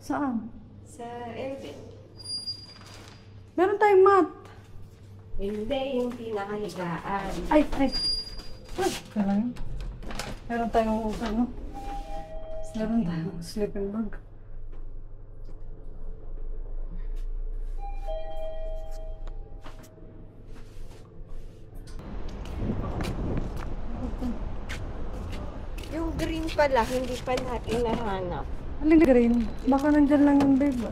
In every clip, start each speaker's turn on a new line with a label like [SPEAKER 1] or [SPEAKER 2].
[SPEAKER 1] Saan?
[SPEAKER 2] Sa Elvin.
[SPEAKER 1] Meron tayong mat.
[SPEAKER 2] Hindi, yung pinakahigaan.
[SPEAKER 1] Ay. Kailangan. Meron tayong ano. Meron tayong sleeping bag.
[SPEAKER 2] Yung green pala, hindi pa natin nahanap.
[SPEAKER 1] Aling green? Baka nandyan lang yung babe.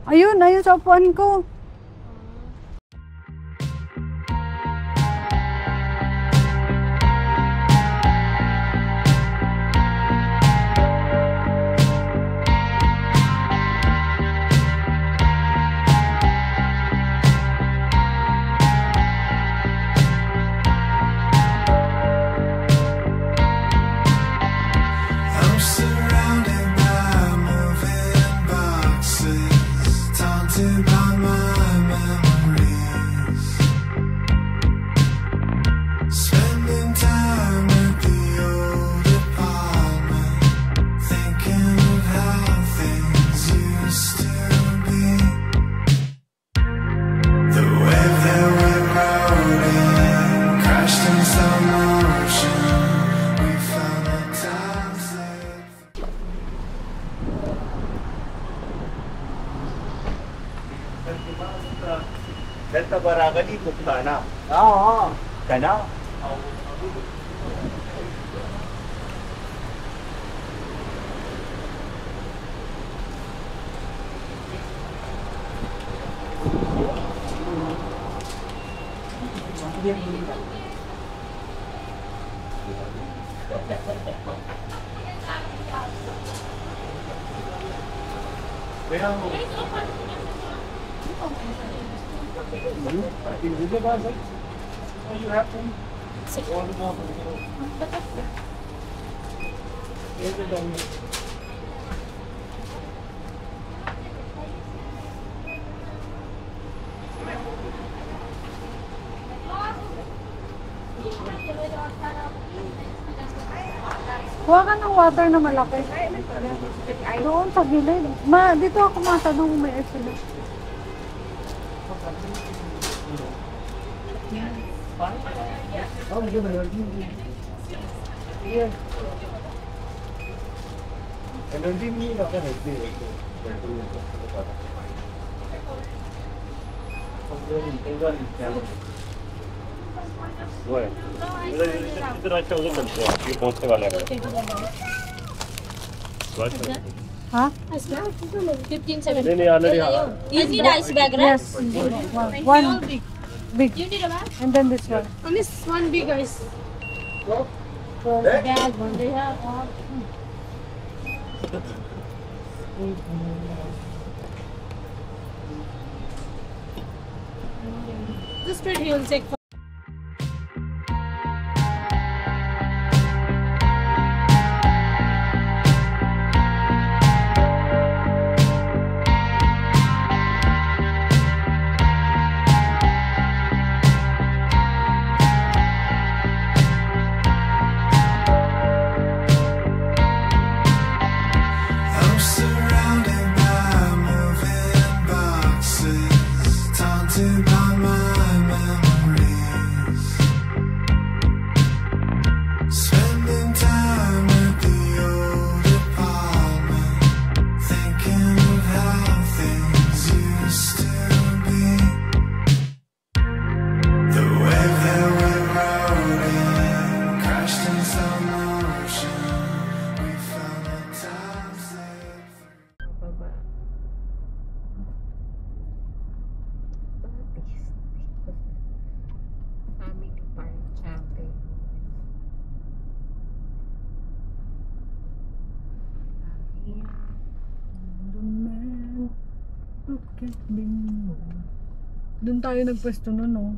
[SPEAKER 1] Ayun sa upuan ko.
[SPEAKER 3] Delta Baraga dito, sana.
[SPEAKER 4] Oo.
[SPEAKER 3] Sana?
[SPEAKER 1] Kuha ka ng water na malaki. Doon sa gilid. Dito ako matanong kung may sila. Huh?
[SPEAKER 5] 15, 7.
[SPEAKER 3] You
[SPEAKER 5] need ice bag, right?
[SPEAKER 1] Yes. One big.
[SPEAKER 5] You need a bag?
[SPEAKER 1] And then this one.
[SPEAKER 5] And this one big ice. Bag, one they have. This spread he will take.
[SPEAKER 1] Doon tayo nagpwesto nun, no?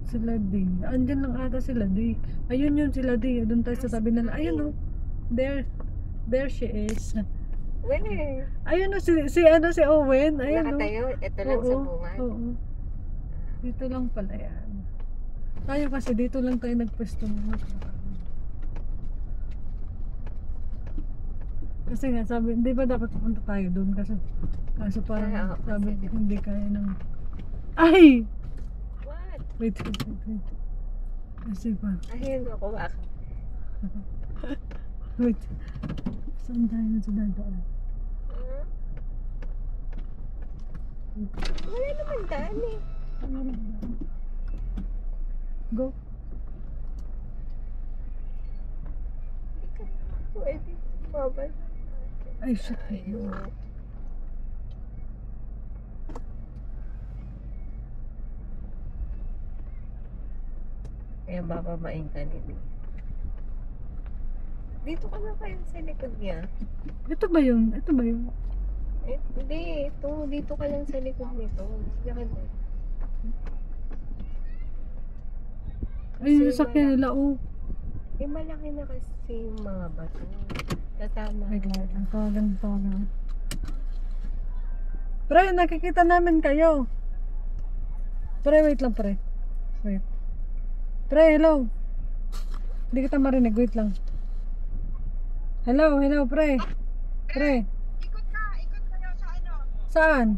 [SPEAKER 1] Sila D. Andyan lang ata sila D. Ayun yun sila D. Doon tayo sa tabi nila. Ayun, no? There she is.
[SPEAKER 2] Where?
[SPEAKER 1] Ayun, no? Si Owen. Ayun, no?
[SPEAKER 2] Nakatayo? Ito lang sa bungan?
[SPEAKER 1] Oo. Dito lang pala yan. Tayo kasi dito lang tayo nagpwesto nun. Kasi nga sabi, hindi ba dapat pupunta tayo doon kasi kaso parang
[SPEAKER 2] Oo,
[SPEAKER 1] sabi
[SPEAKER 2] kasi-
[SPEAKER 1] hindi kaya ng ay!
[SPEAKER 2] What?
[SPEAKER 1] Wait. Kasi pa.
[SPEAKER 2] Ayun ako, bakit?
[SPEAKER 1] Wait. Saan tayo sa dadaan?
[SPEAKER 2] Wala naman daan eh.
[SPEAKER 1] Go.
[SPEAKER 2] Hindi ka pwede babal.
[SPEAKER 1] Ay, shit.
[SPEAKER 2] Ayun. Kaya babamain ka nila. Dito ka na kayo sa likod niya.
[SPEAKER 1] Ito ba yun? Ito ba yun?
[SPEAKER 2] Eh, hindi. Ito. Dito ka lang sa likod nito. Yan.
[SPEAKER 1] Ay, yung sasakyan nila, oh.
[SPEAKER 2] Eh, malaki na kasi yung mga bato. Tatama.
[SPEAKER 1] Wait lang. Ang tawagan. Pre, nakikita namin kayo. Pre, wait lang, pre. Wait. Pre, hello. Hindi kita marinig. Wait lang. Hello, pre. Pre.
[SPEAKER 4] Ikot kayo sa ano,
[SPEAKER 1] Saan?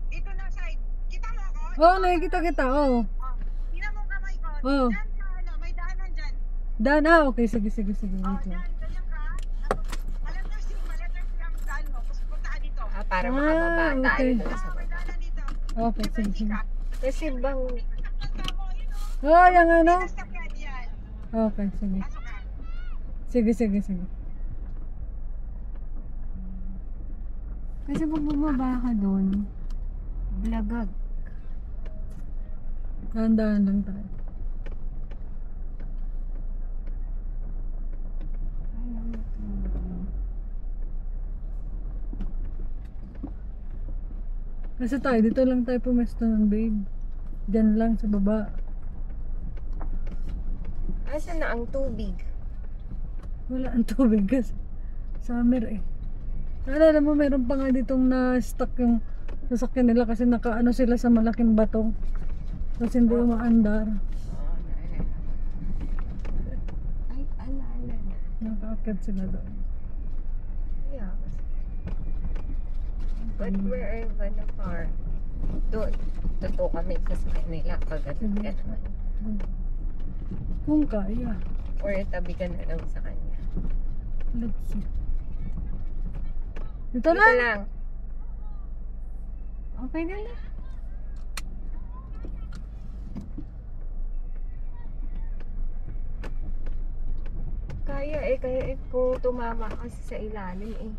[SPEAKER 4] dito na side. Kita mo ako?
[SPEAKER 1] Oo, nakikita kita. Oo.
[SPEAKER 4] Tingnan mo ang kamay ko.
[SPEAKER 1] Oo.
[SPEAKER 4] Diyan sa ano, may daanan dyan.
[SPEAKER 1] Dan, okay. Sige. Wait lang.
[SPEAKER 4] Dyan, ganyan ka. Letter C ang daan mo. Tapos punta ka dito.
[SPEAKER 2] Para makababa
[SPEAKER 1] Ah,
[SPEAKER 2] tayo
[SPEAKER 1] okay.
[SPEAKER 2] doon sa
[SPEAKER 4] May
[SPEAKER 2] baba.
[SPEAKER 4] daanan dito.
[SPEAKER 1] Okay, sige.
[SPEAKER 2] Kasi bang,
[SPEAKER 4] Sakyan ka mo, yun o.
[SPEAKER 1] Oh, yung ano?
[SPEAKER 4] Sakyan yan.
[SPEAKER 1] Okay, sige.
[SPEAKER 4] Pasok ka.
[SPEAKER 1] Sige.
[SPEAKER 2] kasi pag bumaba ka doon, blagag.
[SPEAKER 1] Dahan-dahan lang tayo. Kasi tayo, dito lang tayo pumesto ng babe. Diyan lang sa baba.
[SPEAKER 2] Asan na ang tubig?
[SPEAKER 1] Wala ang tubig kasi summer eh. Naalala mo, meron pa nga ditong na-stuck yung sasakyan nila kasi nakaano sila sa malaking bato. Kasi hindi umaandar.
[SPEAKER 2] Ay, ala na.
[SPEAKER 1] Nakaakyat sila doon.
[SPEAKER 2] Yeah. But where are you gonna park? Doon. Totoo kami sa nila pag ka naman.
[SPEAKER 1] Kung kaya.
[SPEAKER 2] Or tabi ka na lang sa kanya.
[SPEAKER 1] Let's see. Dito
[SPEAKER 2] Dito
[SPEAKER 1] lang.
[SPEAKER 2] lang. Okay na lang. Kaya kung tumama kasi sa ilalim eh.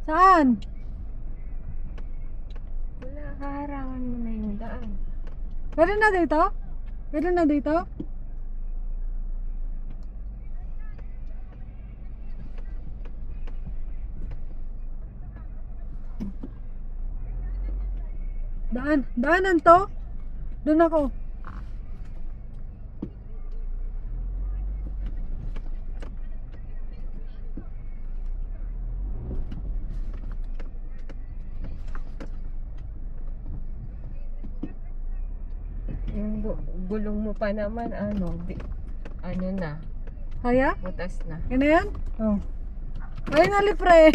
[SPEAKER 1] Saan?
[SPEAKER 2] Wala, haharangan mo na yung daan.
[SPEAKER 1] Pwede na dito? Pwede na dito? Daanan to? Doon ako.
[SPEAKER 2] Yung gulong mo pa naman, ano na,
[SPEAKER 1] Kaya?
[SPEAKER 2] butas na.
[SPEAKER 1] Ano yan? Oh. Ay, nalipre.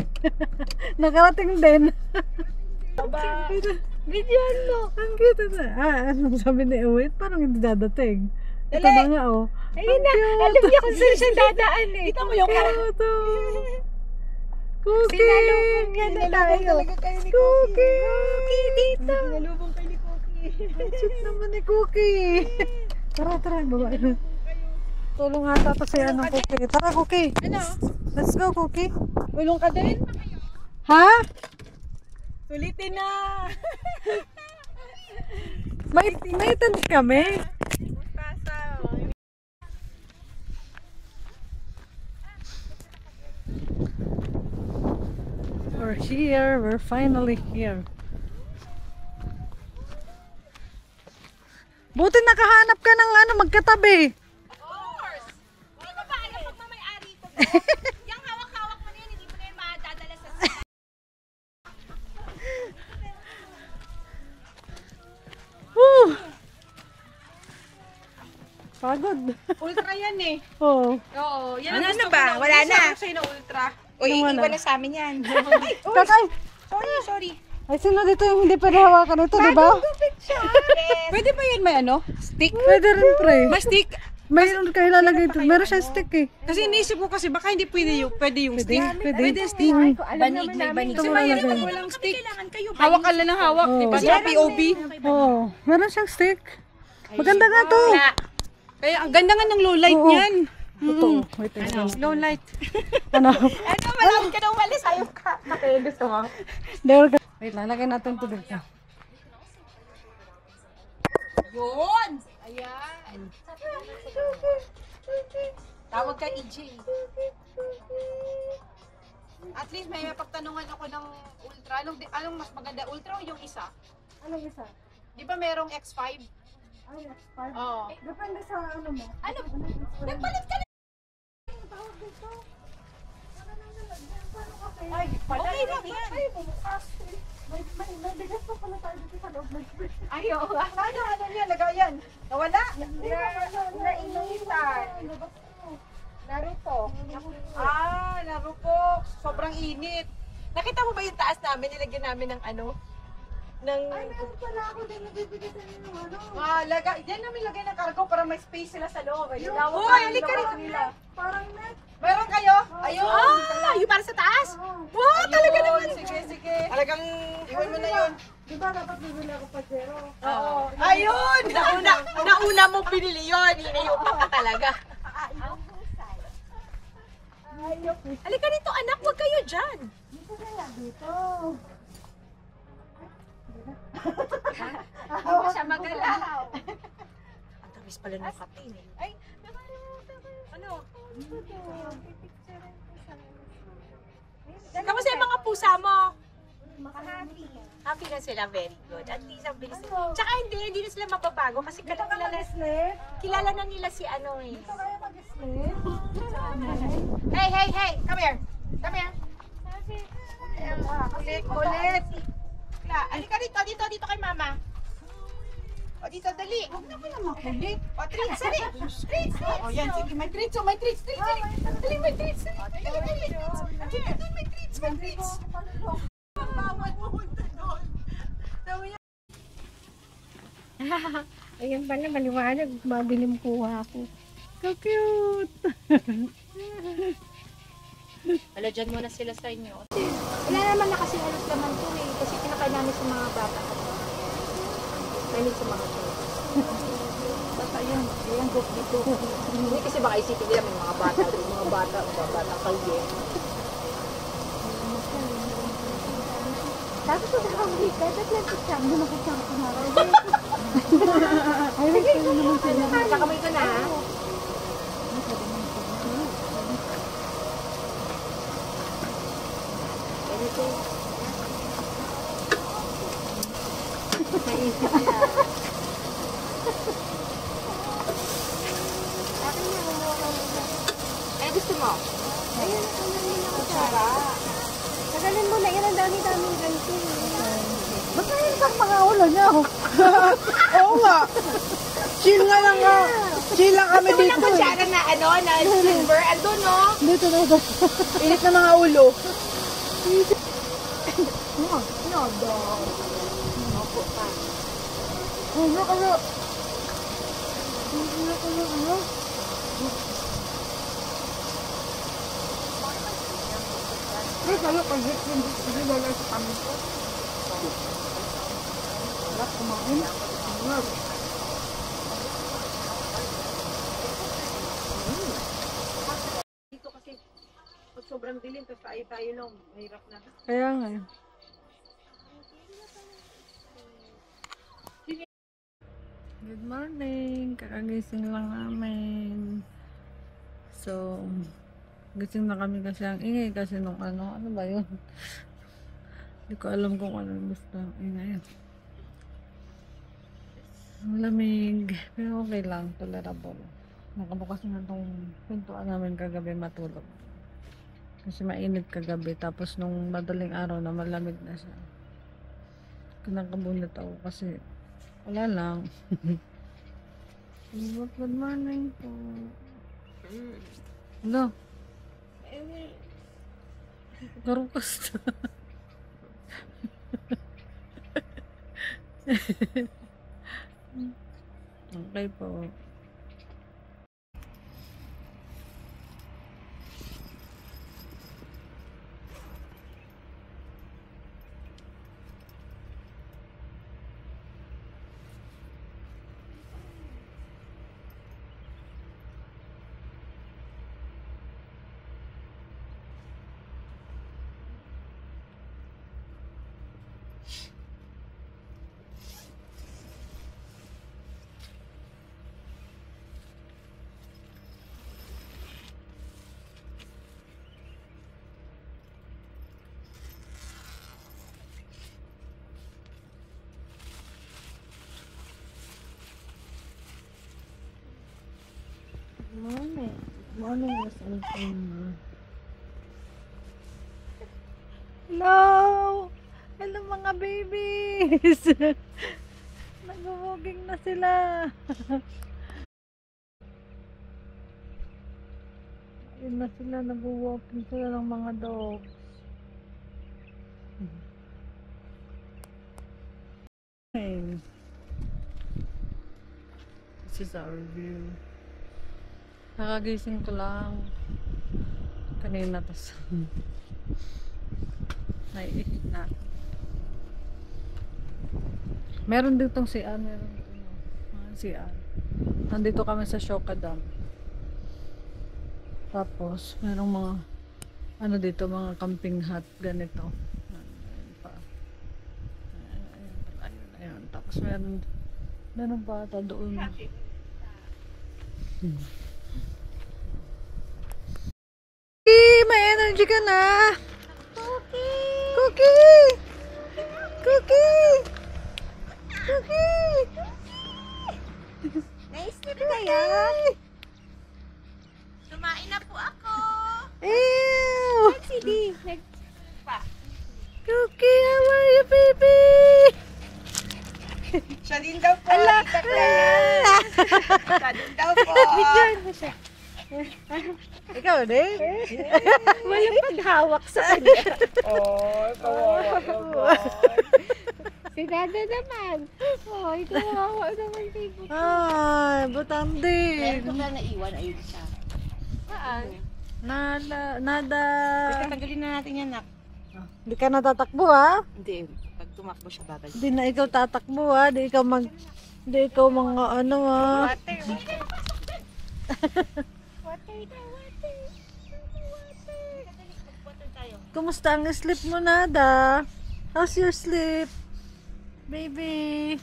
[SPEAKER 1] Nakarating din.
[SPEAKER 2] Bigyan mo!
[SPEAKER 1] Ang cute na. Anong sabi ni Ewit? Parang hindi dadating. Ito na nga, oh.
[SPEAKER 2] Ayun na! Alam niya kung saan siya dadaan eh. Kita mo yung
[SPEAKER 1] Cute, oh. Cookie!
[SPEAKER 2] Sinalubong niya na tayo.
[SPEAKER 1] Cookie!
[SPEAKER 2] Cookie dito!
[SPEAKER 4] Nalubong kayo ni Cookie.
[SPEAKER 1] Ang cute naman ni Cookie. Tara, baba. Tulong ata to si ano, Cookie. Tara, Cookie.
[SPEAKER 4] Ano?
[SPEAKER 1] Let's go, Cookie.
[SPEAKER 4] Ulong ka din?
[SPEAKER 1] Ha?
[SPEAKER 4] Sulitin na!
[SPEAKER 1] May tent kami. We're here. We're finally here. Buti nakahanap ka ng ano, magkatabi.
[SPEAKER 4] Of course! Hindi ko ba alam pag mamay-ari ko? Yung hawak-hawak mo na yun, hindi mo na yun madadala sa
[SPEAKER 1] Woo! Pagod.
[SPEAKER 4] ultra yan eh.
[SPEAKER 1] Oh.
[SPEAKER 4] Oo, yan
[SPEAKER 2] Ano
[SPEAKER 4] ang
[SPEAKER 2] na
[SPEAKER 4] gusto
[SPEAKER 2] ba?
[SPEAKER 4] ko
[SPEAKER 2] Wala na?
[SPEAKER 4] Sa'yo na ultra.
[SPEAKER 2] Uy,
[SPEAKER 1] Nung
[SPEAKER 2] iba
[SPEAKER 1] ano?
[SPEAKER 2] na sa amin yan.
[SPEAKER 1] Tatay!
[SPEAKER 2] Sorry.
[SPEAKER 1] Ay, sino dito yung hindi pwede hawakan ito, di ba?
[SPEAKER 6] Pwede ba yan may ano? Stick?
[SPEAKER 1] Pwede rin, pre.
[SPEAKER 6] May stick?
[SPEAKER 1] Mayroon kayo lalagay ito. Meron siyang stick eh.
[SPEAKER 6] Kasi iniisip ko kasi baka hindi pwede yung stick.
[SPEAKER 1] Pwede.
[SPEAKER 6] stick.
[SPEAKER 2] Banig, may banig.
[SPEAKER 1] Ito mo lalagay.
[SPEAKER 6] Walang stick. Hawak ka lang ng hawak, di ba?
[SPEAKER 1] Oo.
[SPEAKER 6] Sa POV.
[SPEAKER 1] Oo. Meron siyang stick. Maganda nga to.
[SPEAKER 6] Kaya ang ganda nga ng low light
[SPEAKER 1] Oo.
[SPEAKER 6] niyan.
[SPEAKER 1] Ito. Wait,
[SPEAKER 6] Low light.
[SPEAKER 1] Ano?
[SPEAKER 2] Ano, malapit ka na umalis. Ayaw ka. Kaya gusto mo.
[SPEAKER 1] Wait lang, lagay natin ito dito.
[SPEAKER 2] Yun! Ayan. Tawag ka, EJ.
[SPEAKER 6] At least may mapagtanungan ako ng ultra. Anong mas maganda? Ultra o yung isa?
[SPEAKER 1] Anong isa?
[SPEAKER 6] Di ba merong X5?
[SPEAKER 1] Ay, X5.
[SPEAKER 6] Oo.
[SPEAKER 1] Depende sa ano mo.
[SPEAKER 6] Ano? Nagpalit ka na.
[SPEAKER 1] Ay,
[SPEAKER 6] Okay lang yan.
[SPEAKER 1] Ay, bumukas. May bigas pa pala tayo dito sa loob ng fridge.
[SPEAKER 6] Ay, oo. Ano niya? Lagayan. Nawala?
[SPEAKER 2] Nainitan. Narupok.
[SPEAKER 6] Narupok. Sobrang init. Nakita mo ba yung taas namin? Nilagyan namin ng ano? Ng...
[SPEAKER 1] Ay, meron pala ako din nabibigay sa inyo ng ano.
[SPEAKER 6] Yan namin lagay ng cargo para may space sila sa loob. Ayun.
[SPEAKER 1] Yung-
[SPEAKER 6] Hoy, halika rito nila.
[SPEAKER 1] Parang net.
[SPEAKER 6] Meron kayo? Ayun.
[SPEAKER 2] Yung para sa taas?
[SPEAKER 6] Wow, talaga naman. Sige. Talagang iwan mo na yun.
[SPEAKER 1] Di ba dapat bibili ako pa zero?
[SPEAKER 6] Oo. Ayun! Nauna mo pinili yun. Hinayupa ka talaga.
[SPEAKER 2] Halika dito, anak. Huwag kayo dyan.
[SPEAKER 1] Dito na lang, dito.
[SPEAKER 2] Huwag ka siya magalaw.
[SPEAKER 6] Ang tamis pala ng kape. Ay, ano?
[SPEAKER 2] Kamusta yung mga pusa mo? Happy na sila, very good. At least ang bilis. Tsaka hindi na sila mababago kasi kilala na nila si ano eh. Hey, come here. Come here.
[SPEAKER 6] Kulit.
[SPEAKER 2] Halika dito kay mama. O dito, dali.
[SPEAKER 6] Huwag naman naman kulit.
[SPEAKER 2] O, treats, dali. Treats.
[SPEAKER 6] O yan, sige, may treats. Oh, may treats. Dali. Dali, may treats. Dali. Dali, may treats. May treats. Bawal mo punta doon.
[SPEAKER 1] Ayan pala, maliwanag. Mabilim kuha ako. So cute!
[SPEAKER 2] Ala, dyan muna sila sa inyo. Wala naman na kasi halos naman to eh. Kasi kinakain namin sa mga bata. Kainin sa mga bata. Bata yan. Ayan, go dito. Hindi kasi baka isipin nila may mga bata. Mga bata kayo eh.
[SPEAKER 1] Tapos ito ka ulit. Kahit nagkakasama, hindi makasama ko na. Ay, sige.
[SPEAKER 2] Kakamay ka na ha? Eh, gusto mo?
[SPEAKER 1] Ayun, kutsara. Tagalin mo na, yan ang dami-daming ganito. Ba't ngayon kang mga ulo niyo?
[SPEAKER 6] Oo nga. Chill nga lang nga. Chill lang kami
[SPEAKER 2] Gusto mo
[SPEAKER 6] dito.
[SPEAKER 2] ng kutsara na ano, na silver? Ando no?
[SPEAKER 1] Dito na ito.
[SPEAKER 6] Init na mga ulo.
[SPEAKER 1] Ano kayo? Ano? Ay, kayo pag-hit hindi wala sa kami ko. Wala kumain.
[SPEAKER 6] Dito kasi pag sobrang dilim, tapos tayo lang. Mahirap na.
[SPEAKER 1] Kaya nga. Good morning. Kakagising lang namin. So, gising na kami kasi ang ingay kasi nung ano ba yun? Hindi ko alam kung ano gusto ang ingay. Malamig. Pero okay lang. Tolerable. Nakabukas na itong pintuan namin kagabi matulog. Kasi mainit kagabi. Tapos nung madaling araw na malamig na siya. Kinakabunot ako kasi wala lang. Good morning po. Hello. Karukas na. Okay po. Morning was Hello! Hello mga babies! Nag-walking na sila. Ayun na sila, nag-walking sila ng mga dogs. Hey. This is our view. Nakagising ko lang kanina, tas naiikot na. Meron ditong CR, meron ditong CR. Nandito kami sa Shoka Dam. Tapos merong mga ano dito, mga camping hut ganito. Ayun pa. Ayun. Tapos meron pa ata doon. May energy ka na. Cookie!
[SPEAKER 4] Naisip kayo? Sumain na po ako.
[SPEAKER 1] Ew!
[SPEAKER 4] Sige.
[SPEAKER 1] Cookie, how are you, baby?
[SPEAKER 6] Siya din daw po.
[SPEAKER 1] Ala!
[SPEAKER 6] Siya din daw po.
[SPEAKER 1] Ikaw din?
[SPEAKER 2] Walang paghawak sa kanya.
[SPEAKER 6] Oh, kawawa naman.
[SPEAKER 2] Si Dada naman. Oh, ito kawawa naman kay Buto.
[SPEAKER 1] Ay,
[SPEAKER 2] Meron
[SPEAKER 1] butanding.
[SPEAKER 2] ko na naiwan, ayun siya. Saan?
[SPEAKER 1] Nada.
[SPEAKER 6] Tatanggalin na natin yan, nak.
[SPEAKER 1] Hindi ka natatakbo, ha?
[SPEAKER 6] Hindi, pag tumakbo siya babalik.
[SPEAKER 1] Hindi na ikaw tatakbo, ha? Hindi ikaw mga ano, ha? Kumusta ang sleep mo, Nada? How's your sleep? Baby.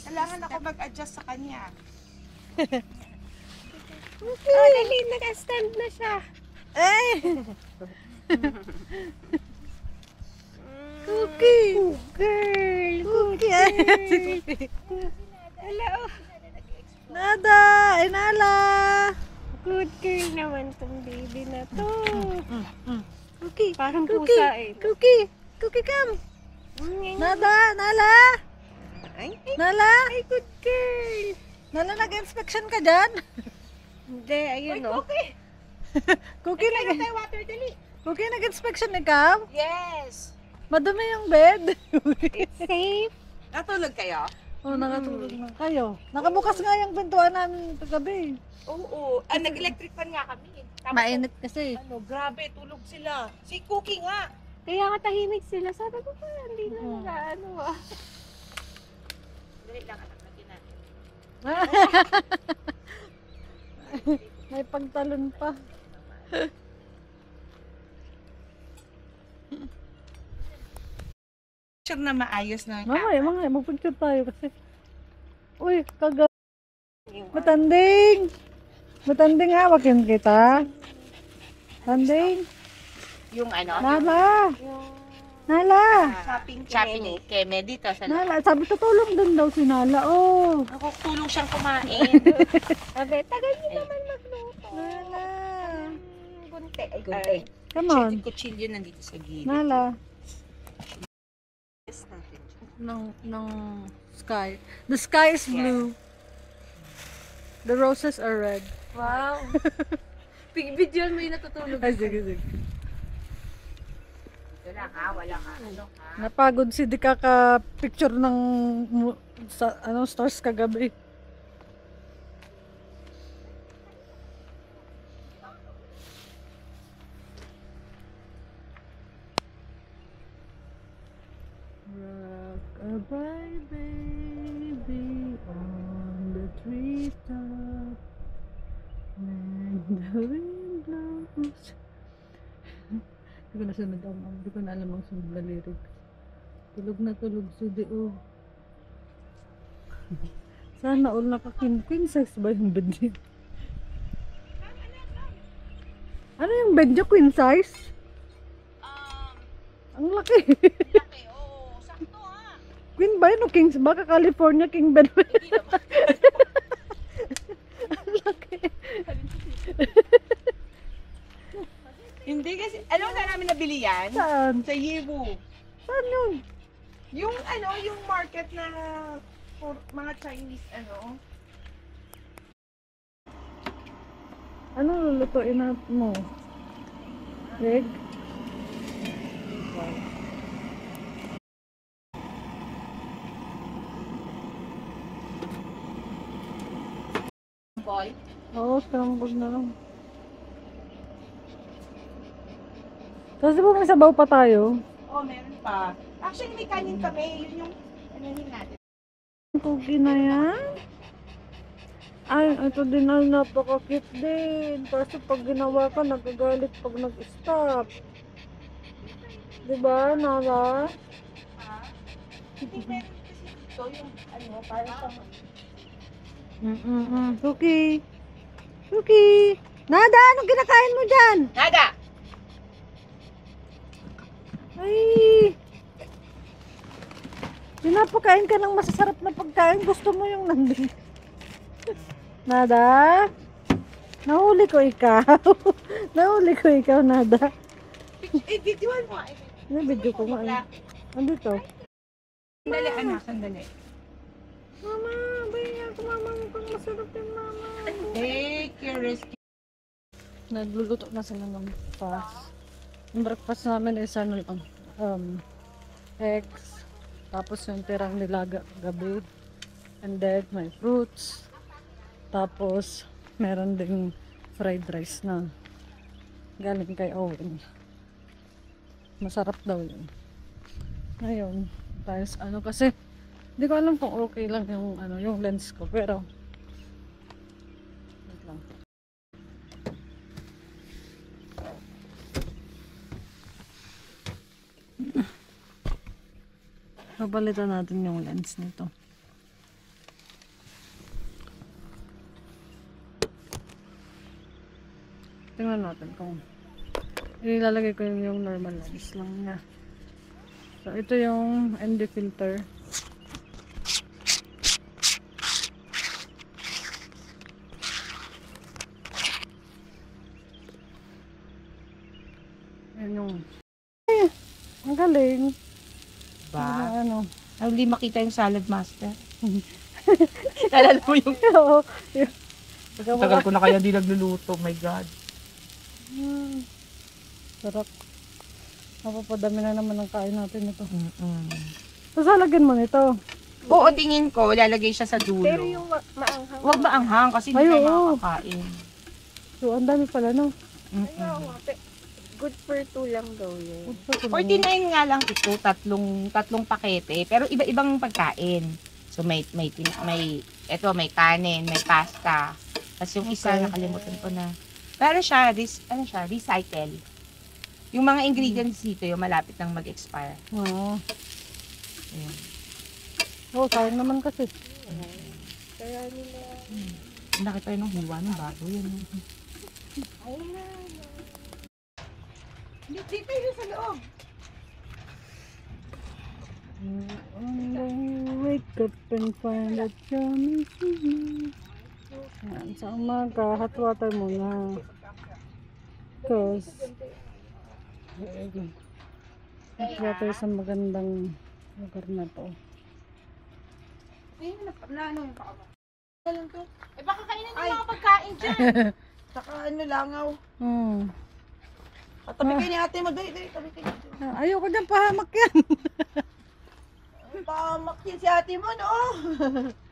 [SPEAKER 6] Kailangan ako mag-adjust sa kanya.
[SPEAKER 2] Oh, dali, naka-stand na siya.
[SPEAKER 1] Eh! Cookie!
[SPEAKER 2] Girl,
[SPEAKER 1] Cookie!
[SPEAKER 2] hello.
[SPEAKER 1] Nada! Ay, Nala!
[SPEAKER 2] Good girl naman tong baby na to.
[SPEAKER 1] Cookie!
[SPEAKER 2] Parang
[SPEAKER 1] Cookie!
[SPEAKER 2] pusa eh.
[SPEAKER 1] Cookie! Cookie, come! Nada! Nala! Nala!
[SPEAKER 2] Ay, good girl.
[SPEAKER 1] Nala, nag-inspection ka dyan?
[SPEAKER 2] Hindi, ayun o.
[SPEAKER 1] Cookie,
[SPEAKER 6] Water, dali.
[SPEAKER 1] Cookie, nag-inspection ikaw?
[SPEAKER 6] Yes.
[SPEAKER 1] Madumi yung bed.
[SPEAKER 2] Safe.
[SPEAKER 6] Natulog kayo?
[SPEAKER 1] Oh, nakatulog na kayo. Nakabukas nga yung pintuan namin kagabi.
[SPEAKER 6] Oo. Nag-electric fan nga kami. Tapos,
[SPEAKER 1] Mainit kasi.
[SPEAKER 6] grabe, tulog sila. Si Cookie nga.
[SPEAKER 2] Kaya katahimik sila. Sabi ko pa, hindi na nag-ano ah.
[SPEAKER 6] Dali lang, anak, lagyan natin.
[SPEAKER 1] May pagtalon pa.
[SPEAKER 6] Sure na maayos na.
[SPEAKER 1] Mamaya, magpicture tayo kasi. Uy, Matanding! Matanding, hawakin kita. Tanding.
[SPEAKER 6] Yung ano?
[SPEAKER 1] Nala! Nala!
[SPEAKER 6] Shopping keme dito sa
[SPEAKER 1] Nala, sabi tutulong din daw si Nala. Oh!
[SPEAKER 6] Ako, tulong siyang kumain.
[SPEAKER 2] Sabi, tagal niyo naman magluto.
[SPEAKER 1] Nala!
[SPEAKER 2] Gunte. Ay,
[SPEAKER 6] Gunte.
[SPEAKER 1] Come on.
[SPEAKER 6] Kutsilyo nandito sa gilid.
[SPEAKER 1] Nala.
[SPEAKER 6] Yes, natin.
[SPEAKER 1] Ng sky. The sky is blue. The roses are red.
[SPEAKER 2] Wow. Video mo yung natutulog.
[SPEAKER 1] Ay, sige.
[SPEAKER 6] Wala ka. Ano ka?
[SPEAKER 1] Napagod si di kaka-picture ng sa, stars kagabi. Rock-a-bye baby on the treetop when the wind blows. Hindi ko nasunod ang hindi ko na alam ang sunod na lyrics. Tulog na tulog sudio. Sana all naka-queen size ba yung bed niya? Ano yung bed niya? Queen size? Ang laki.
[SPEAKER 4] Laki, oo. Sakto ha.
[SPEAKER 1] Queen ba yun o king? Baka California king bed. Ang laki.
[SPEAKER 6] Hindi kasi, alam mo saan namin nabili yan?
[SPEAKER 1] Saan?
[SPEAKER 6] Sa Yiwu.
[SPEAKER 1] Saan yun?
[SPEAKER 6] Yung yung market na for mga Chinese
[SPEAKER 1] Ano lulutuin mo? Egg?
[SPEAKER 6] boy.
[SPEAKER 1] Oo, scrambled na lang. Tapos di ba may sabaw pa tayo?
[SPEAKER 6] Oh, meron pa. Actually, may kanin kami. Yun yung anahin natin.
[SPEAKER 1] Cookie na yan? Ay, ito din ang napaka-cute din. Kasi pag ginawa ka, nagagalit pag nag-stop. Diba, Nara?
[SPEAKER 6] Hindi meron kasi ito yung para sa
[SPEAKER 1] Cookie. Cookie. Nada, anong kinakain mo dyan?
[SPEAKER 6] Nada!
[SPEAKER 1] Ay. Pinapakain ka ng masasarap na pagkain. Gusto mo yung nandun. Nada? Nahuli ko ikaw. Nahuli ko ikaw, Nada.
[SPEAKER 6] Videoan mo.
[SPEAKER 1] Video ko nga. Andito.
[SPEAKER 6] Sandali, anak. Sandali.
[SPEAKER 1] Mama, bayan ako, mama. Mukhang masarap yung mama.
[SPEAKER 6] Take your risk.
[SPEAKER 1] Nagluluto na sila ng breakfast. Yung breakfast namin is eggs. Tapos yung tirang nilaga gabi. And then may fruits. Tapos meron ding fried rice na galing kay Owen. Masarap daw yun. Ngayon, tapos kasi hindi ko alam kung okay lang yung yung lens ko, pero wait lang. Papalitan natin yung lens nito. Tingnan natin kung ilalagay ko yung normal lens lang niya. So ito yung ND filter. Yan yung ang galing.
[SPEAKER 6] Ba?
[SPEAKER 1] Ano?
[SPEAKER 6] Hindi makita yung salad master. Alala mo yung...
[SPEAKER 1] Oo.
[SPEAKER 6] Tagal ko na kaya di nagluluto. My God.
[SPEAKER 1] Sarap. Mapapadami na naman ang kain natin ito.
[SPEAKER 6] Mm-mm.
[SPEAKER 1] Tapos halagyan mo nito.
[SPEAKER 6] Oo, tingin ko, lalagay siya sa dulo.
[SPEAKER 5] Pero yung maanghang.
[SPEAKER 6] Huwag maanghang kasi hindi
[SPEAKER 1] Ay,
[SPEAKER 6] tayo
[SPEAKER 1] oo.
[SPEAKER 6] makakain.
[SPEAKER 1] So, ang dami pala, no?
[SPEAKER 5] Good for 2 lang daw yun.
[SPEAKER 6] 49 nga lang ito, tatlong pakete, pero iba-ibang pagkain. So may kanin, may pasta. Tapos yung isa
[SPEAKER 1] Okay.
[SPEAKER 6] nakalimutan ko na. Pero siya, recycle. Yung mga ingredients dito, yung malapit nang mag-expire.
[SPEAKER 1] Oo.
[SPEAKER 6] Ayan.
[SPEAKER 1] Oo, sayang naman kasi.
[SPEAKER 5] Kaya nila.
[SPEAKER 6] Nakita yun ng hiwa ng bago yun. Dito yun sa loob.
[SPEAKER 1] Wake up and find that you're missing me. Yan, sa umaga, hot water muna. Because, hot water sa magandang lugar na to.
[SPEAKER 4] Eh baka kainin yung mga pagkain dyan.
[SPEAKER 6] Saka langaw. Tabi kayo ni ate mo. Dali, tabi kayo.
[SPEAKER 1] Ayoko dyan, pahamak yan.
[SPEAKER 6] Pamak yun si ate mo, no?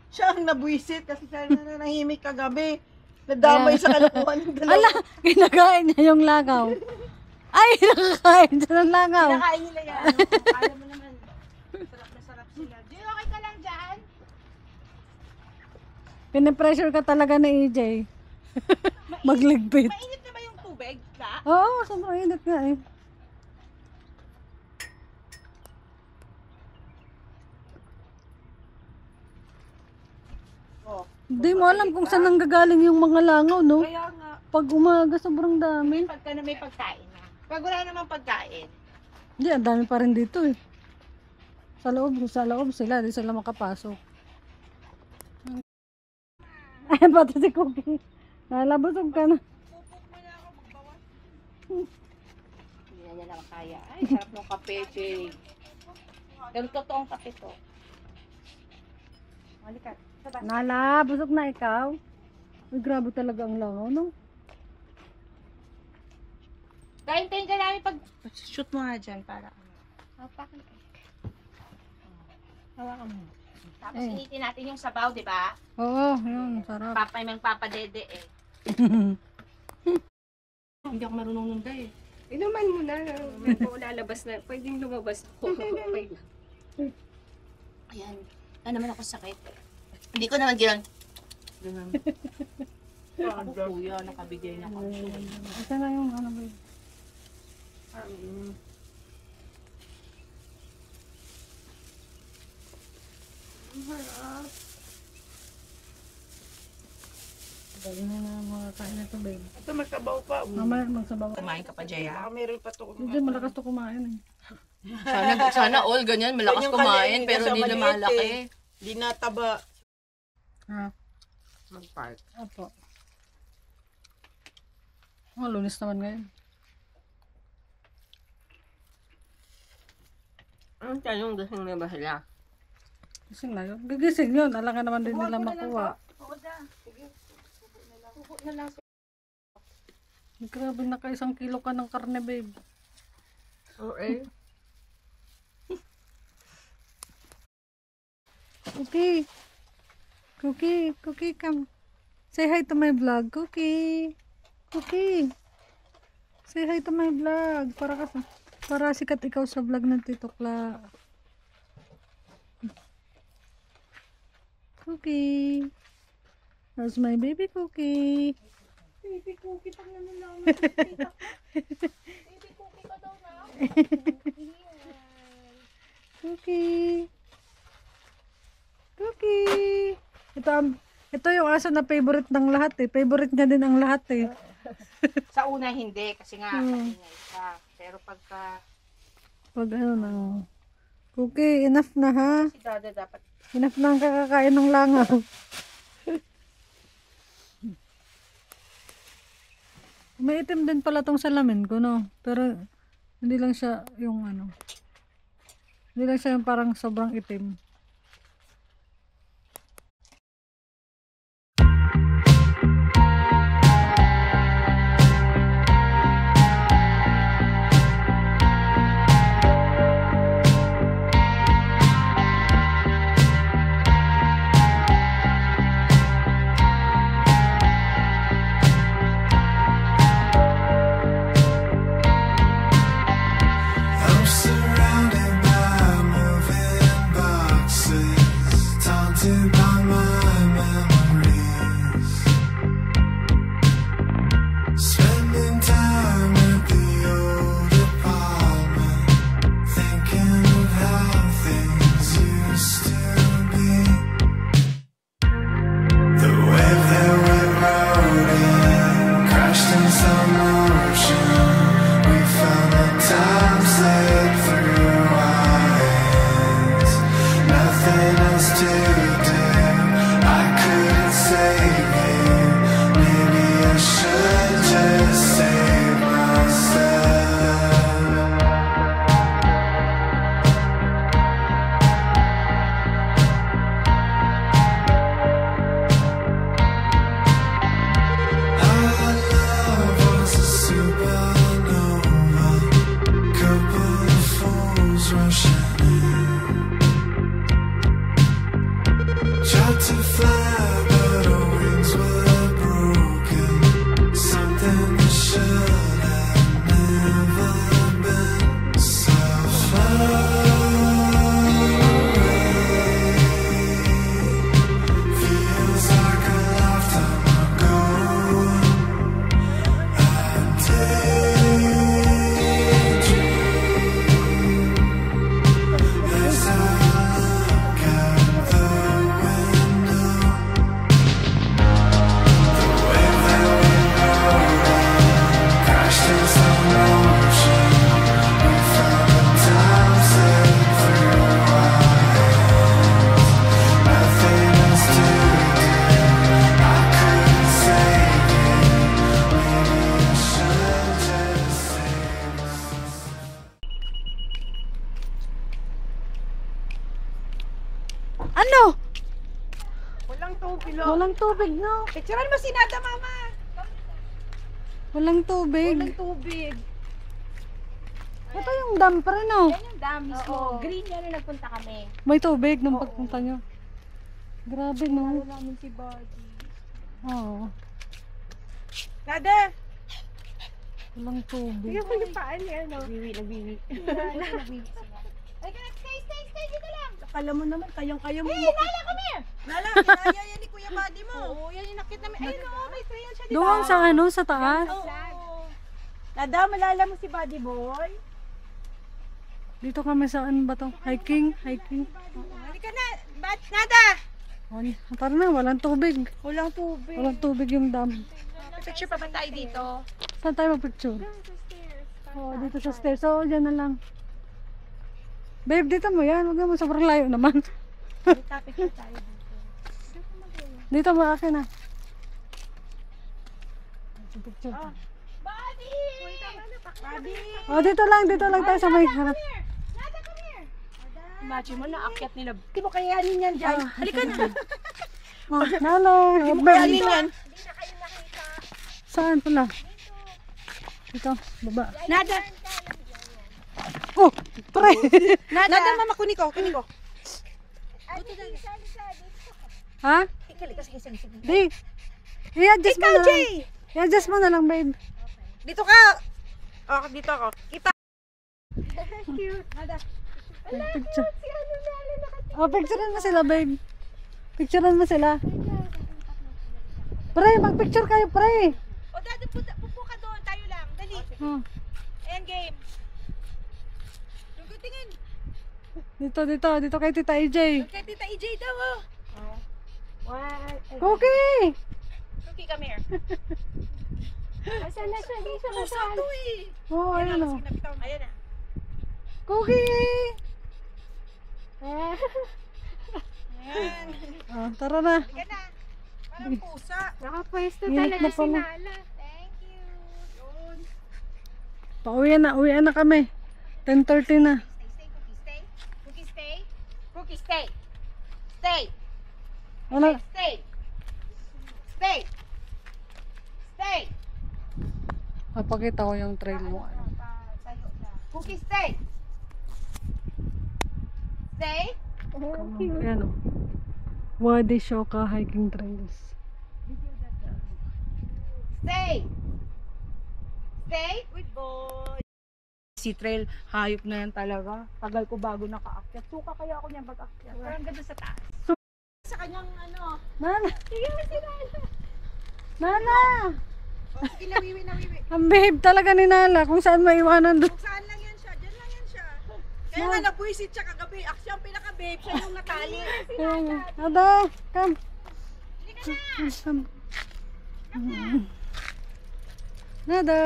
[SPEAKER 6] Siya ang nabuisit kasi siya nanahimik kagabi. Nadamay sa kalokohan ng dalawa.
[SPEAKER 1] Ala, kinakain niya yung langaw. Ay, nakakain siya ng langaw.
[SPEAKER 6] Kinakain nila yan. Alam mo naman, sarap na sarap sila.
[SPEAKER 4] Jay, okay ka lang dyan?
[SPEAKER 1] Pinipressure ka talaga ni EJ. Magligpit.
[SPEAKER 4] Mainit na ba yung tubig? Ka?
[SPEAKER 1] Oo, sobrang init nga eh.
[SPEAKER 6] Oh,
[SPEAKER 1] Hindi mo alam kung saan nanggagaling yung mga langaw, no?
[SPEAKER 6] kaya nga.
[SPEAKER 1] Pag umaga, sobrang dami.
[SPEAKER 4] Pagka na may pagkain na. Pag wala namang pagkain,
[SPEAKER 1] Hindi, ang dami pa rin dito eh. Sa loob sila, di sila makapasok. Ay, pati si Cookie. Nalabusog ka na.
[SPEAKER 4] hindi na niya naman kaya. Ay, sarap ng kape, Jay. Pero totoong kape to. Halika. Sabay.
[SPEAKER 1] Nala, busog na ikaw. Uy, grabe talaga ang langaw, no?
[SPEAKER 4] Kaintayin ka namin pag... Shoot mo nga dyan para ano. Hawakan ka. Hawakan mo. Tapos initin natin yung sabaw, di ba?
[SPEAKER 1] Oo, yun, sarap.
[SPEAKER 4] Papay mang papadede eh. Hindi ako marunong nunda eh.
[SPEAKER 5] Inuman mo na. May po lalabas na. Pwedeng lumabas ako.
[SPEAKER 4] Ayan. Ano naman ako sakit. Hindi ko naman gano'n. Ganun. Ako kuya, nakabigay na ako.
[SPEAKER 1] Ito na yung ano ba? Dali na na mga kain na ito, babe.
[SPEAKER 6] Ito magkabaw pa.
[SPEAKER 1] Mamaya magsabaw.
[SPEAKER 4] Kumain ka pa, Jaya.
[SPEAKER 6] Baka meron pa to.
[SPEAKER 1] Hindi, malakas to kumain eh.
[SPEAKER 4] Sana all ganyan, malakas
[SPEAKER 6] Ganyan
[SPEAKER 4] kumain,
[SPEAKER 6] kanya,
[SPEAKER 4] pero
[SPEAKER 6] nasa
[SPEAKER 4] hindi
[SPEAKER 6] maliit
[SPEAKER 4] lumalaki.
[SPEAKER 6] eh. Di nataba.
[SPEAKER 1] Ha?
[SPEAKER 6] Mag-park.
[SPEAKER 1] Opo. Oh, Lunes naman ngayon.
[SPEAKER 5] Ang tanong gasing na ba sila?
[SPEAKER 1] Gising na yun. Gigising yun. Alangan naman din nila makuha. Grabe, naka 1 kilo ka ng karne, babe.
[SPEAKER 5] Okay.
[SPEAKER 1] Cookie. Cookie, come. Say hi to my vlog, Cookie. Cookie. Say hi to my vlog. Para sikat ikaw sa vlog ng Tito Cla. Cookie. How's my baby Cookie?
[SPEAKER 4] Baby cookie, pag naman lang. Baby cookie ka daw na.
[SPEAKER 1] Cookie. Cookie. Ito yung aso na favorite ng lahat eh. Favorite niya din ang lahat eh.
[SPEAKER 4] Sa una hindi, kasi nga, maingay ka. Pero pagka,
[SPEAKER 1] Pag ano na. Cookie, enough na ha.
[SPEAKER 4] si Dada dapat,
[SPEAKER 1] Enough na ang kakakain ng langaw. May itim din pala tong salamin ko, no? Pero hindi lang siya yung ano. Hindi lang siya yung parang sobrang itim.
[SPEAKER 7] I'm surrounded by moving boxes, taunted by my memories. Spending time at the old apartment, thinking of how things used to be. The wave that we rode in crashed in some ocean. We found the time slid through our hands. Nothing else to do. I couldn't save you. Maybe I should just save myself.
[SPEAKER 1] Ano?
[SPEAKER 6] Walang tubig, lo.
[SPEAKER 1] Walang tubig, no?
[SPEAKER 6] Picturean mo si Nada, mama.
[SPEAKER 1] Walang tubig.
[SPEAKER 6] Walang tubig.
[SPEAKER 1] Ito yung dam pa rin, no?
[SPEAKER 4] Yan yung dam mismo. Green yan yung nagpunta kami.
[SPEAKER 1] May tubig nung pagpunta nyo. Grabe, no?
[SPEAKER 4] Namin si Buddy.
[SPEAKER 1] Oo.
[SPEAKER 6] Nada.
[SPEAKER 1] Walang tubig.
[SPEAKER 5] Tingnan mo yung paa niya, no?
[SPEAKER 4] Nagwiwi. Stay dito lang.
[SPEAKER 6] Akala mo naman, kayang-kaya mo.
[SPEAKER 4] Hey, Nala, come here.
[SPEAKER 6] Nala, kinaya yan ni Kuya Buddy mo. Oo, yan yung nakita namin. Ayun, oh, may trail siya, di ba?
[SPEAKER 1] Doon sa ano, sa taas.
[SPEAKER 6] Oo. Nada, malala mo si Buddy Boy?
[SPEAKER 1] Dito kami sa ano ba to? Hiking.
[SPEAKER 6] Halika na. Nada.
[SPEAKER 1] Ay, tara na, walang tubig.
[SPEAKER 6] Walang tubig.
[SPEAKER 1] Walang tubig yung dam.
[SPEAKER 6] Picture pa ba tayo dito?
[SPEAKER 1] Saan tayo mag-picture? Oo, dito sa stairs. So, dyan na lang. Babe, dito mo yan. Huwag mo, sobrang layo naman.
[SPEAKER 6] Picture tayo dito.
[SPEAKER 1] Dito mo, akin na. Picture.
[SPEAKER 6] Buddy! Buddy!
[SPEAKER 1] Oh, dito lang tayo sa may harap.
[SPEAKER 6] Nada, come here!
[SPEAKER 4] Imagine mo, naakyat nila.
[SPEAKER 6] Hindi mo kayanin yan dyan. Halika na.
[SPEAKER 1] Oh, nalo.
[SPEAKER 6] Kayanin yan.
[SPEAKER 1] Saan pala? Dito, baba.
[SPEAKER 6] Nada.
[SPEAKER 1] Oh, pre!
[SPEAKER 6] Nada, mama, kunin ko.
[SPEAKER 1] Ha?
[SPEAKER 6] Sige.
[SPEAKER 1] Di. I-adjust mo
[SPEAKER 6] Ikaw,
[SPEAKER 1] na lang.
[SPEAKER 6] Jay!
[SPEAKER 1] I-adjust mo na lang, babe.
[SPEAKER 6] Dito ka. Oh, dito ako. Kita.
[SPEAKER 1] Picture. Oh, picturean mo sila, babe. Picturean mo sila. Pre, mag-picture kayo, pre.
[SPEAKER 6] O, dada, pupo ka doon. Tayo lang. Dali.
[SPEAKER 1] Oh,
[SPEAKER 6] Ayan, game. Tingin.
[SPEAKER 1] dito kay Tita AJ.
[SPEAKER 6] Kay Tita EJ daw, oh.
[SPEAKER 1] Cookie!
[SPEAKER 6] Cookie, come here.
[SPEAKER 5] Asan na siya? Hindi siya nasaan.
[SPEAKER 6] Sakto eh.
[SPEAKER 1] Oh,
[SPEAKER 6] Ayan
[SPEAKER 1] ayun
[SPEAKER 6] na,
[SPEAKER 1] o.
[SPEAKER 6] sige, napitawan. Ayan na.
[SPEAKER 1] Cookie!
[SPEAKER 6] Ayan.
[SPEAKER 1] Oh, tara na.
[SPEAKER 6] Ayan na. Parang pusa.
[SPEAKER 5] Nakapwesto
[SPEAKER 1] Init
[SPEAKER 5] talaga
[SPEAKER 1] na
[SPEAKER 5] si
[SPEAKER 1] pala.
[SPEAKER 5] Nala.
[SPEAKER 6] Thank you. Yun.
[SPEAKER 1] Uwian na kami. 10:30 na.
[SPEAKER 6] Stay, Cookie, stay. Cookie, stay. Stay.
[SPEAKER 1] Ano?
[SPEAKER 6] Stay. Stay. Stay.
[SPEAKER 1] Papakita ko yung trail mo.
[SPEAKER 6] Cookie, stay. Stay.
[SPEAKER 1] Ayan o. Wadi Shoka Hiking Trails.
[SPEAKER 6] Stay. Stay. Good boy.
[SPEAKER 4] Si trail, hayop na yan talaga. Tagal ko bago nakaakyat. Suka kaya ako niyan pag-akyat.
[SPEAKER 6] Parang ganda sa taas. Sa kanyang ano.
[SPEAKER 1] Nana! Nana!
[SPEAKER 6] Oh, sige, nawiwi.
[SPEAKER 1] Ang behave talaga ni Nala kung saan maiwanan doon.
[SPEAKER 6] Kung saan lang yan siya. Diyan lang yan siya. Kaya nga nabuisit siya kagabi. Siya ang pinaka-babe. Siya yung natali.
[SPEAKER 1] Nada! Come! Come! Nada!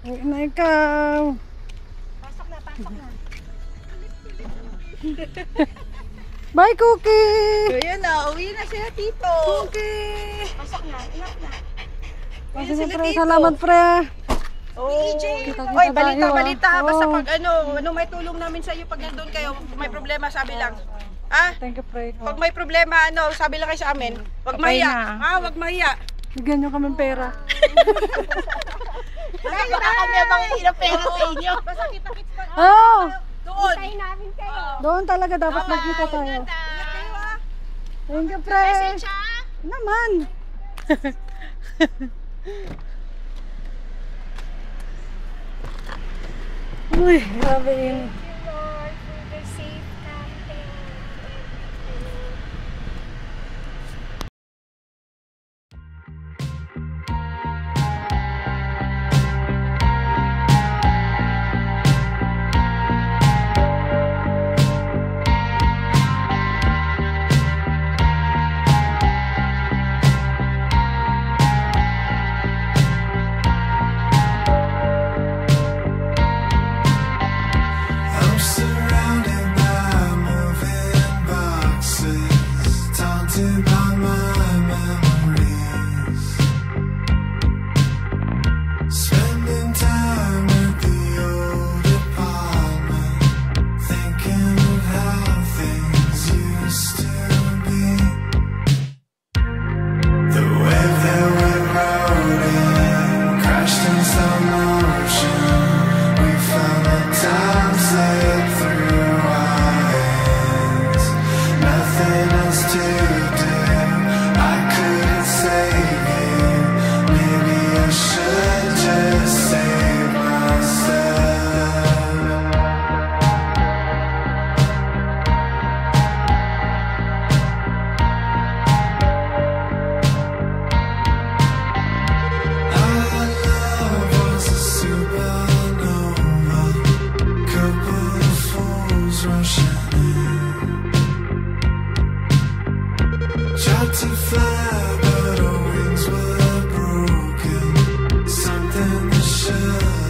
[SPEAKER 1] Uy na ikaw!
[SPEAKER 6] Pasok na.
[SPEAKER 1] Bye, Cookie!
[SPEAKER 6] Ayan na. Uwi na siya, Tito.
[SPEAKER 1] Cookie!
[SPEAKER 6] Pasok na. Enough na.
[SPEAKER 1] Kasi na pre, salamat pre.
[SPEAKER 6] Oh.
[SPEAKER 1] Kita-kita
[SPEAKER 6] Oy, balita,
[SPEAKER 1] tayo, ah.
[SPEAKER 6] balita. Basta
[SPEAKER 1] Oo.
[SPEAKER 6] pag ano may tulong namin sa iyo pag nandun kayo, may problema, sabi lang. Ah,
[SPEAKER 1] Thank you, pre.
[SPEAKER 6] pag may problema, sabi lang kayo sa amin. Wag mahiya. Wag mahiya.
[SPEAKER 1] Bigyan nyo kami pera.
[SPEAKER 6] Baka kami mangingi ng pera sa inyo. Basta kita-kits pa.
[SPEAKER 1] Oh!
[SPEAKER 6] Doon.
[SPEAKER 5] Tayo namin kayo.
[SPEAKER 1] Doon talaga dapat magkita tayo.
[SPEAKER 6] Ingat kayo, ah.
[SPEAKER 1] Thank you, pre.
[SPEAKER 6] Message, ah.
[SPEAKER 1] Naman. Uy, grabe yun.
[SPEAKER 5] Lord, for the safe camping.
[SPEAKER 7] ocean.